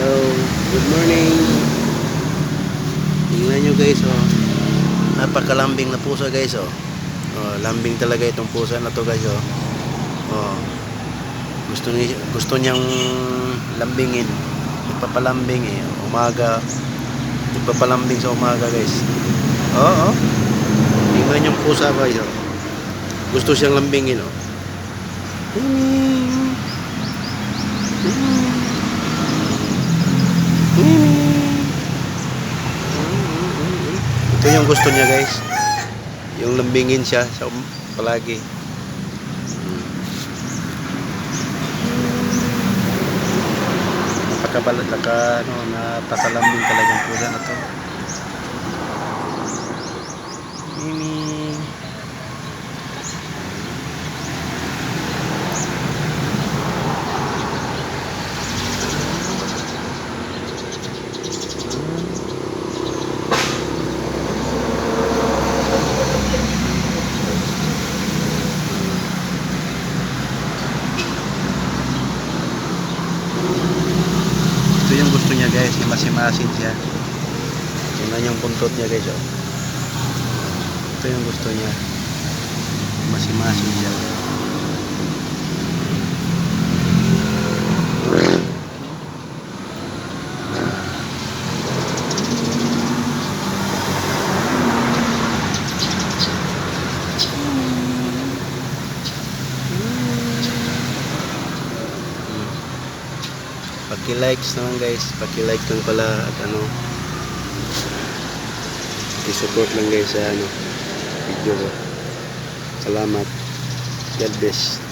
Hello, good morning. Tingnan nyo guys, oh. Napakalambing na pusa guys, oh. Oh, lambing talaga itong pusa na to guys, oh. Oh. Gusto niyang lambingin. Nagpapalambing eh. Umaga. Nagpapalambing sa umaga guys. Oh, oh. Tingnan yung pusa guys, oh. Gusto siyang lambingin, oh. Ito yung gusto niya guys, yung lambingin siya sa palagi. Napakalambing talagang pusa na to. Ito yung gusto niya guys, yung masimasin siya. Tingnan yung buntot niya guys, oh. Ito yung gusto niya, masimasin siya. Paki-likes naman guys, paki-like lang pala at i-support lang guys sa video ko. Salamat. God bless.